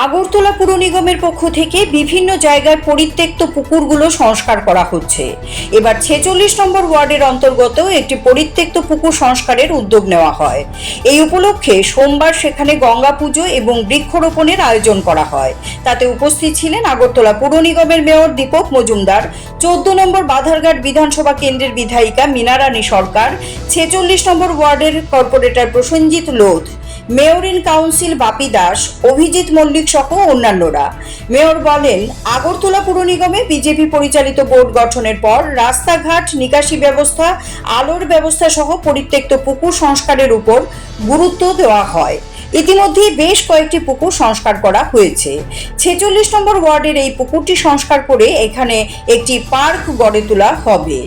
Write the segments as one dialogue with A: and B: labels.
A: আগরতলা পুর নিগমের পক্ষ থেকে বিভিন্ন জায়গায় পরিত্যক্ত পুকুরগুলো সংস্কার করা হচ্ছে। এবার 46 নম্বর ওয়ার্ডের অন্তর্গত একটি পরিত্যক্ত পুকুর সংস্কারের উদ্যোগ নেওয়া হয়। এই উপলক্ষে সোমবার সেখানে গঙ্গা পুজো এবং বৃক্ষরোপণের আয়োজন করা হয়। তাতে উপস্থিত ছিলেন আগরতলা পুর নিগমের মেয়র দীপক মজুমদার, 14 নম্বর বাধারঘাট বিধানসভা কেন্দ্রের বিধায়িকা মীনারানী সরকার, 46 নম্বর ওয়ার্ডের corporator Prasenjit Lodh, mayor in council Bapi Das, Abhijit Mallik সহ অন্যান্যরা। মেয়র বলেন, আগরতলা পুর নিগমে বিজেপি পরিচালিত বোর্ড গঠনের পর রাস্তাঘাট, নিকাশি ব্যবস্থা, আলোর ব্যবস্থা সহ পরিত্যক্ত পুকুর সংস্কারের উপর গুরুত্ব দেওয়া হয়। ইতিমধ্যে বেশ কয়েকটি পুকুর সংস্কার করা হয়েছে। 46 নম্বর ওয়ার্ডের এই পুকুরটি সংস্কার করে এখানে একটি পার্ক গড়ে তোলা হবে।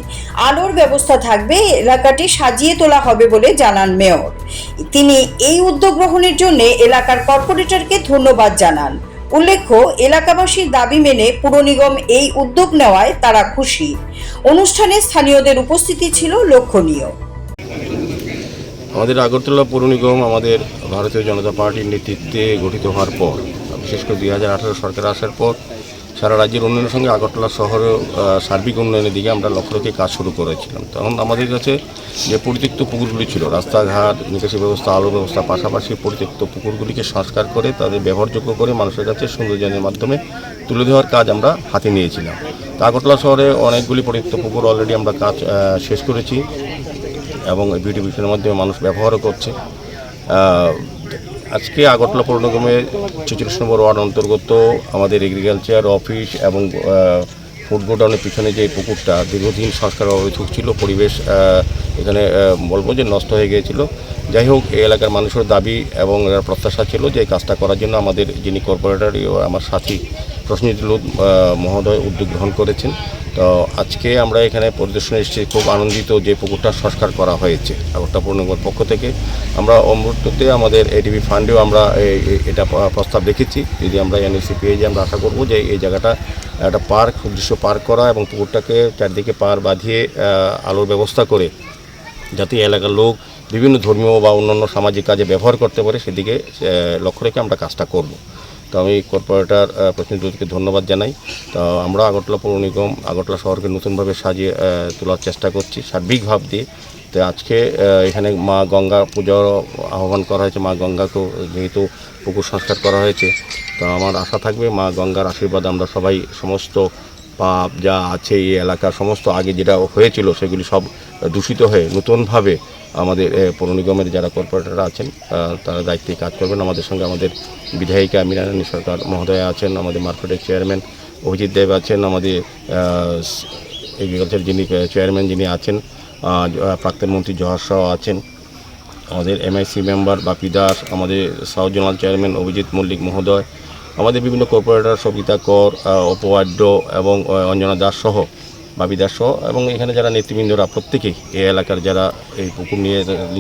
A: আলোর ব্যবস্থা থাকবে, এলাকাটি সাজিয়ে তোলা হবে বলে জানান মেয়র। তিনি এই উদ্যোগ গ্রহণের জন্য এলাকার কর্পোরেটরকে ধন্যবাদ জানান। উল্লেখ্য, এলাকাবাসীর দাবি মেনে পুর নিগম এই উদ্যোগ নেওয়ায় তারা খুশি। অনুষ্ঠানে স্থানীয়দের উপস্থিতি ছিল লক্ষণীয়।
B: আমাদের আগরতলা পৌর নিগম আমাদের ভারতীয় জনতা পার্টির নেতৃত্বে গঠিত হওয়ার পর, বিশেষ করে 2018 সরকার আসার পর সারা রাজ্যের উন্নয়নের সঙ্গে আগরতলা শহরেও সার্বিক উন্নয়নের দিকে আমরা লক্ষ্য রেখে কাজ শুরু করেছিলাম। তখন আমাদের কাছে যে পরিত্যক্ত পুকুরগুলি ছিল, রাস্তাঘাট, নিকাশি ব্যবস্থা, আলো ব্যবস্থা, পাশাপাশি পরিত্যক্ত পুকুরগুলিকে সংস্কার করে তাদের ব্যবহারযোগ্য করে মানুষের কাছে সৌন্দর্যের মাধ্যমে তুলে দেওয়ার কাজ আমরা হাতে নিয়েছিলাম। তো আগরতলা শহরে অনেকগুলি পরিত্যক্ত পুকুর অলরেডি আমরা কাজ শেষ করেছি এবং বিউটিফিকেশনের মাধ্যমে মানুষ ব্যবহারও করছে। আজকে আগরতলা পৌর নিগমের 46 নম্বর ওয়ার্ড অন্তর্গত আমাদের এগ্রিকালচার অফিস এবং ফুড গোডাউনের পিছনে যে পুকুরটা দীর্ঘদিন সংস্কার অবৈধ ছিল, পরিবেশ এখানে বলবো যে নষ্ট হয়ে গিয়েছিল। যাই হোক, এই এলাকার মানুষের দাবি এবং প্রত্যাশা ছিল যে এই কাজটা করার জন্য আমাদের যিনি কর্পোরেটর ও আমার সাথী প্রসেনজিৎ লোধ মহোদয় উদ্যোগ গ্রহণ করেছেন। তো আজকে আমরা এখানে পরিদর্শনে এসেছি, খুব আনন্দিত যে পুকুরটা সংস্কার করা হয়েছে আগরতলা পৌর নিগমের পক্ষ থেকে। আমরা অমৃততে আমাদের এডিবি ফান্ডেও আমরা এটা প্রস্তাব রেখেছি। যদি আমরা এনওসি পেয়ে যাই, আমরা আশা করবো যে এই জায়গাটা একটা পার্ক, উদ্দেশ্য পার্ক করা এবং পুকুরটাকে চারদিকে পাড় বাঁধিয়ে আলোর ব্যবস্থা করে যাতে এলাকার লোক বিভিন্ন ধর্মীয় বা অন্যান্য সামাজিক কাজে ব্যবহার করতে পারে, সেদিকে লক্ষ্য রেখে আমরা কাজটা করব। তো আমি কর্পোরেটর প্রতিনিধিকে ধন্যবাদ জানাই। তো আমরা আগরতলা পৌর নিগম আগরতলা শহরকে নতুনভাবে সাজিয়ে তোলার চেষ্টা করছি সার্বিক ভাব দিয়ে। তো আজকে এখানে মা গঙ্গা পূজার আহ্বান করা হয়েছে। মা গঙ্গাকেও যেহেতু পুকুর সংস্কার করা হয়েছে, তো আমার আশা থাকবে মা গঙ্গার আশীর্বাদ আমরা সবাই, সমস্ত পাপ যা আছে এই এলাকার সমস্ত আগে যেটা হয়েছিল সেগুলি সব দূষিত হয়ে নতুনভাবে আমাদের পৌর নিগমের যারা কর্পোরেটররা আছেন তারা দায়িত্বে কাজ করবেন। আমাদের সঙ্গে আমাদের বিধায়িকা মীনারানী সরকার মহোদয়া আছেন, আমাদের মার্কেটের চেয়ারম্যান অভিজিৎ দেব আছেন, আমাদের এগ্রিকালচার যিনি চেয়ারম্যান যিনি আছেন, প্রাক্তন মন্ত্রী জহর শাহ আছেন, আমাদের এমআইসি মেম্বার বাপি দাস, আমাদের south zonal chairman Abhijit Mallick মহোদয়, আমাদের বিভিন্ন কর্পোরেটর সবিতা কর, অপবাদ্য এবং অঞ্জনা দাস সহ বাপি দাস সহ এবং এখানে যারা নেতৃবৃন্দরা প্রত্যেকেই এই এলাকার যারা এই পুকুর নিয়ে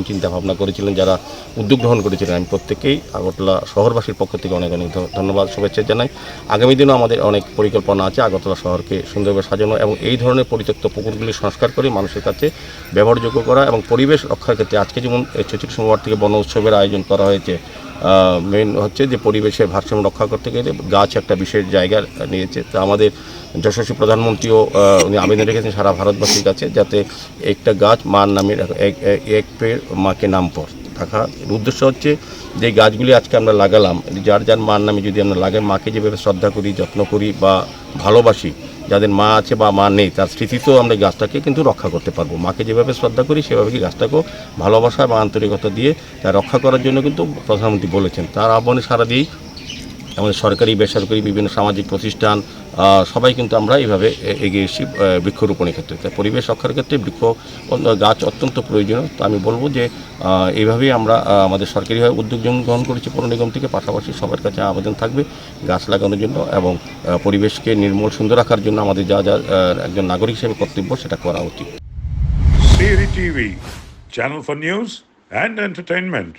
B: চিন্তা ভাবনা করেছিলেন, যারা উদ্যোগ গ্রহণ করেছিলেন, আমি প্রত্যেকেই আগরতলা শহরবাসীর পক্ষ থেকে অনেক অনেক ধন্যবাদ, শুভেচ্ছা জানাই। আগামী দিনেও আমাদের অনেক পরিকল্পনা আছে আগরতলা শহরকে সুন্দরভাবে সাজানো এবং এই ধরনের পরিত্যক্ত পুকুরগুলি সংস্কার করে মানুষের কাছে ব্যবহারযোগ্য করা এবং পরিবেশ রক্ষার ক্ষেত্রে আজকে যেমন 46 নম্বর ওয়ার্ড থেকে বন উৎসবের আয়োজন করা হয়েছে। মেন হচ্ছে যে পরিবেশের ভারসাম্য রক্ষা করতে গেলে গাছ একটা বিশেষ জায়গা নিয়েছে। তা আমাদের যশস্বী প্রধানমন্ত্রীও উনি আবেদন রেখেছেন সারা ভারতবাসীর কাছে, যাতে একটা গাছ মার নামে এক পেড় মাকে নাম পর রাখা। উদ্দেশ্য হচ্ছে যে গাছগুলি আজকে আমরা লাগালাম, যার যার মার নামে যদি আমরা লাগাই, মাকে যেভাবে শ্রদ্ধা করি, যত্ন করি বা ভালোবাসি, যাদের মা আছে বা মা নেই তার স্মৃতিতেও আমরা গাছটাকে কিন্তু রক্ষা করতে পারবো। মাকে যেভাবে শ্রদ্ধা করি সেভাবে কি গাছটাকেও ভালোবাসা বা আন্তরিকতা দিয়ে তা রক্ষা করার জন্য কিন্তু প্রধানমন্ত্রী বলেছেন। তার আহ্বানে সাড়া দিয়েই আমাদের সরকারি বেসরকারি বিভিন্ন সামাজিক প্রতিষ্ঠান সবাই কিন্তু আমরা এইভাবে এগিয়ে এসেছি বৃক্ষরোপণের ক্ষেত্রে। তাই পরিবেশ রক্ষার ক্ষেত্রে গাছ অত্যন্ত প্রয়োজনীয়। তো আমি বলবো যে এইভাবেই আমরা আমাদের সরকারিভাবে উদ্যোগ গ্রহণ করেছি পৌর নিগম থেকে। পাশাপাশি সবার কাছে আবেদন থাকবে গাছ লাগানোর জন্য এবং পরিবেশকে নির্মল সুন্দর রাখার জন্য আমাদের যা যা একজন নাগরিক হিসেবে কর্তব্য সেটা করা উচিত।
C: Siri TV, channel for news and entertainment.